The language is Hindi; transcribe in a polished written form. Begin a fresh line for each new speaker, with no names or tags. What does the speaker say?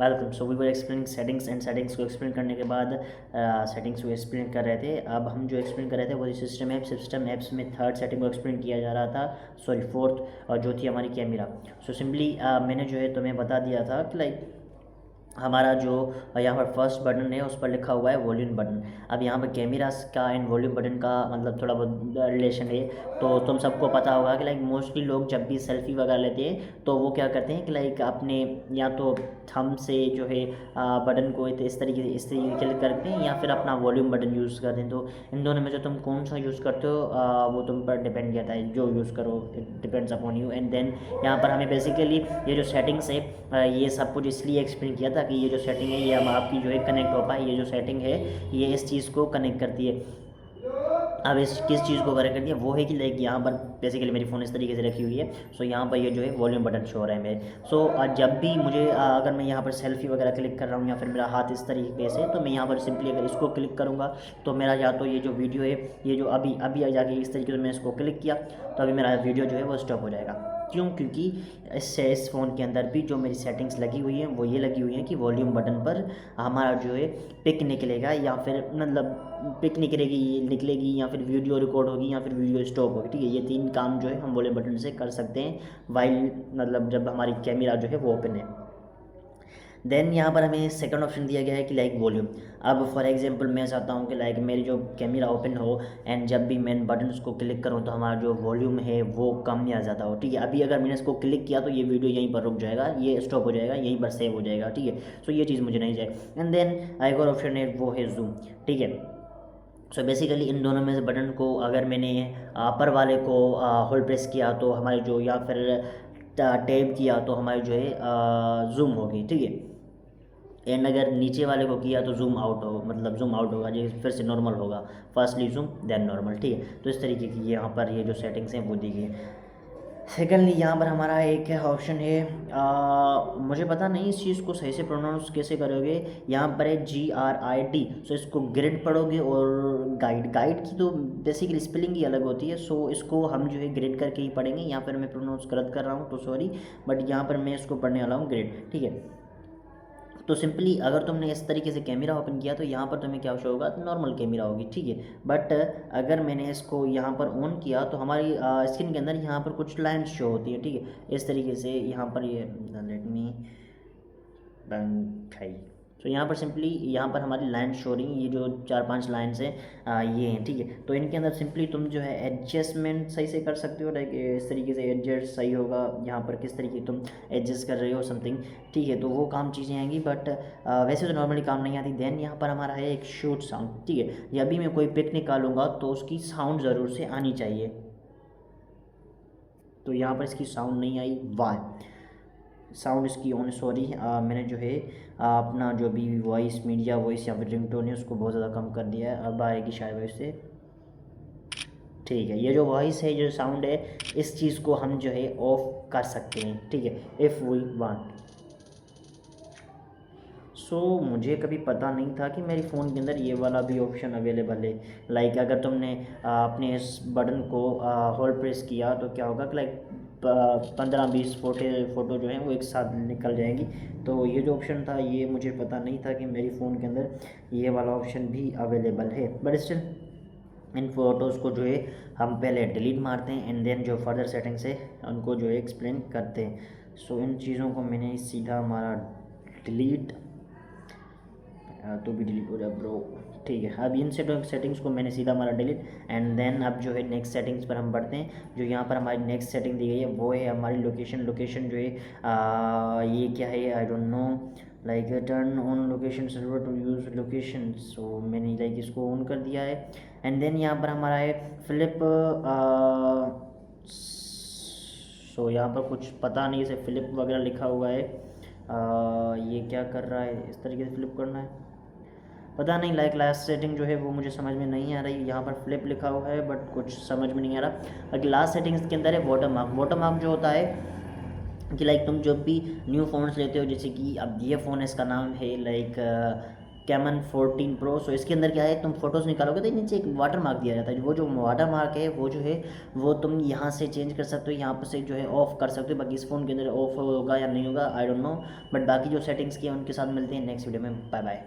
Welcome. So we were explaining settings and settings को एक्सप्लेन करने के बाद सेटिंग्स को एक्सप्लेन कर रहे थे। अब हम जो एक्सप्लेन कर रहे थे वो सिस्टम ऐप्स में थर्ड सेटिंग को एक्सप्लेन किया जा रहा था, सॉरी फोर्थ, और जो थी हमारी कैमरा। सो सिंपली मैंने जो है तुम्हें बता दिया था कि लाइक हमारा जो यहाँ पर फर्स्ट बटन है उस पर लिखा हुआ है वॉल्यूम बटन। अब यहाँ पर कैमरास का एंड वॉल्यूम बटन का मतलब थोड़ा बहुत रिलेशन है। तो तुम सबको पता होगा कि लाइक मोस्टली लोग जब भी सेल्फी वगैरह लेते हैं तो वो क्या करते हैं कि लाइक अपने या तो थंब से जो है बटन को इस तरीके से क्लिक करते हैं या फिर अपना वॉल्यूम बटन यूज़ करते हैं। तो इन दोनों में से तुम कौन सा यूज़ करते हो वो तुम पर डिपेंड करता है, जो यूज़ करो it depends upon you. And then यहाँ पर हमें बेसिकली ये जो सेटिंग्स है ये सब कुछ इसलिए एक्सप्लेन किया था कि ये जो सेटिंग है ये हम आपकी जो है कनेक्ट हो पाए। ये जो सेटिंग है ये इस चीज़ को कनेक्ट करती है। अब इस किस चीज़ को कनेक्ट करती है वो है कि लाइक यहाँ पर बेसिकली मेरी फ़ोन इस तरीके से रखी हुई है। सो यहाँ पर ये जो है वॉल्यूम बटन शो हो रहा है मेरे। सो जब भी मुझे अगर मैं यहाँ पर सेल्फी वगैरह क्लिक कर रहा हूँ या फिर मेरा हाथ इस तरीके से, तो मैं यहाँ पर सिंपली अगर इसको क्लिक करूँगा तो मेरा या तो ये जो वीडियो है ये जो अभी अभी जाके इस तरीके से मैं इसको क्लिक किया तो अभी मेरा वीडियो जो है वो स्टॉप हो जाएगा। क्यों? क्योंकि इस फ़ोन के अंदर भी जो मेरी सेटिंग्स लगी हुई हैं वो ये लगी हुई हैं कि वॉल्यूम बटन पर हमारा जो है पिक निकलेगा या फिर मतलब पिक निकलेगी या फिर वीडियो रिकॉर्ड होगी या फिर वीडियो स्टॉप होगी। ठीक है, ये तीन काम जो है हम वॉल्यूम बटन से कर सकते हैं वाइल मतलब जब हमारी कैमरा जो है वो ओपन है। देन यहाँ पर हमें सेकंड ऑप्शन दिया गया है कि लाइक वॉल्यूम। अब फॉर एग्जांपल मैं चाहता हूँ कि लाइक मेरी जो कैमरा ओपन हो एंड जब भी मैं बटन्स को क्लिक करूँ तो हमारा जो वॉल्यूम है वो कम या ज़्यादा हो। ठीक है, अभी अगर मैंने इसको क्लिक किया तो ये वीडियो यहीं पर रुक जाएगा, ये स्टॉप हो जाएगा, यहीं पर सेव हो जाएगा। ठीक है, सो ये चीज़ मुझे नहीं चाहिए। एंड देन एक और ऑप्शन है वो है जूम। ठीक है, सो बेसिकली इन दोनों में से बटन को अगर मैंने अपर वाले को होल्ड प्रेस किया तो हमारे जो या फिर टैब किया तो हमारी जो है जूम होगी। ठीक है, एंड अगर नीचे वाले को किया तो जूम आउट हो मतलब जूम आउट होगा, जो फिर से नॉर्मल होगा, फर्स्टली जूम देन नॉर्मल। ठीक है, तो इस तरीके की यहाँ पर ये जो सेटिंग्स हैं वो दी गई है। सेकेंडली यहाँ पर हमारा एक ऑप्शन है मुझे पता नहीं इस चीज़ को सही से प्रोनाउंस कैसे करोगे। यहाँ पर है GRID। सो इसको ग्रिड पढ़ोगे और गाइड की तो बेसिकली स्पेलिंग ही अलग होती है। सो इसको हम जो है ग्रिड करके ही पढ़ेंगे। यहाँ पर मैं प्रोनाउंस गलत कर रहा हूँ तो सॉरी, बट यहाँ पर मैं इसको पढ़ने वाला हूँ ग्रिड। ठीक है, तो सिंपली अगर तुमने इस तरीके से कैमरा ओपन किया तो यहाँ पर तुम्हें क्या शो होगा, नॉर्मल कैमरा होगी। ठीक है, बट अगर मैंने इसको यहाँ पर ऑन किया तो हमारी स्क्रीन के अंदर यहाँ पर कुछ लाइन्स शो होती है। ठीक है, इस तरीके से यहाँ पर ये लेट मी खाई। तो यहाँ पर सिंपली यहाँ पर हमारी लाइन शो रही हैं, ये जो 4-5 लाइन्स हैं ये हैं। ठीक है, तो इनके अंदर सिंपली तुम जो है एडजस्टमेंट सही से कर सकते हो। लाइक इस तरीके से एडजस्ट सही होगा, यहाँ पर किस तरीके तुम एडजस्ट कर रहे हो समथिंग। ठीक है, तो वो काम चीज़ें आएंगी, बट वैसे तो नॉर्मली काम नहीं आती। देन यहाँ पर हमारा है एक शूट साउंड। ठीक है, जब भी मैं कोई पिक निकालूंगा तो उसकी साउंड ज़रूर से आनी चाहिए। तो यहाँ पर इसकी साउंड नहीं आई, वाह साउंड इसकी ऑन, सॉरी मैंने जो है अपना जो भी वॉइस मीडिया वॉइस या फिर रिंगटोन है उसको बहुत ज़्यादा कम कर दिया है, अब आएगी शायद वॉइस से। ठीक है, ये जो वॉइस है जो साउंड है इस चीज़ को हम जो है ऑफ कर सकते हैं। ठीक है, इफ़ वी वांट। सो मुझे कभी पता नहीं था कि मेरी फ़ोन के अंदर ये वाला भी ऑप्शन अवेलेबल है। लाइक अगर तुमने अपने इस बटन को होल्ड प्रेस किया तो क्या होगा कि लाइक 15-20 फ़ोटो जो हैं वो एक साथ निकल जाएंगी। तो ये जो ऑप्शन था ये मुझे पता नहीं था कि मेरी फ़ोन के अंदर ये वाला ऑप्शन भी अवेलेबल है। बट स्टिल इन फ़ोटोज़ को जो है हम पहले डिलीट मारते हैं एंड देन जो फर्दर सेटिंग्स है उनको जो है एक्सप्लेन करते हैं। सो इन चीज़ों को मैंने सीधा हमारा डिलीट तो भी डिलीट हो जाए ब्रो। ठीक है, अब इन सेटिंग्स को मैंने सीधा हमारा डिलीट एंड देन अब जो है नेक्स्ट सेटिंग्स पर हम बढ़ते हैं। जो यहाँ पर हमारी नेक्स्ट सेटिंग दी गई है वो है हमारी लोकेशन जो है ये क्या है I don't know. Like turn on location server to use location. So मैंने लाइक इसको ऑन कर दिया है एंड देन यहाँ पर हमारा है फ्लिप। सो यहाँ पर कुछ पता नहीं इसे फ्लिप वगैरह लिखा हुआ है। ये क्या कर रहा है, इस तरीके से फ्लिप करना है पता नहीं। लाइक लास्ट सेटिंग जो है वो मुझे समझ में नहीं आ रही। यहाँ पर फ्लिप लिखा हुआ है बट कुछ समझ में नहीं आ रहा। बाकी लास्ट सेटिंग इसके अंदर है वाटर मार्क। वाटर मार्क जो होता है कि लाइक तुम जब भी न्यू फ़ोन्स लेते हो, जैसे कि अब ये फ़ोन इसका नाम है लाइक कैमन 14 प्रो। सो इसके अंदर क्या है, तुम फोटोज़ निकालोगे तो नीचे एक वाटर मार्क दिया जाता है, वो जो वाटर मार्क है वो जो है वो तुम यहाँ से चेंज कर सकते हो, यहाँ पर से जो है ऑफ़ कर सकते हो। बाकी इस फ़ोन के अंदर ऑफ होगा या नहीं होगा आई डोंट नो, बट बाकी जो सेटिंग्स की है उनके साथ मिलते हैं नेक्स्ट वीडियो में। Bye bye.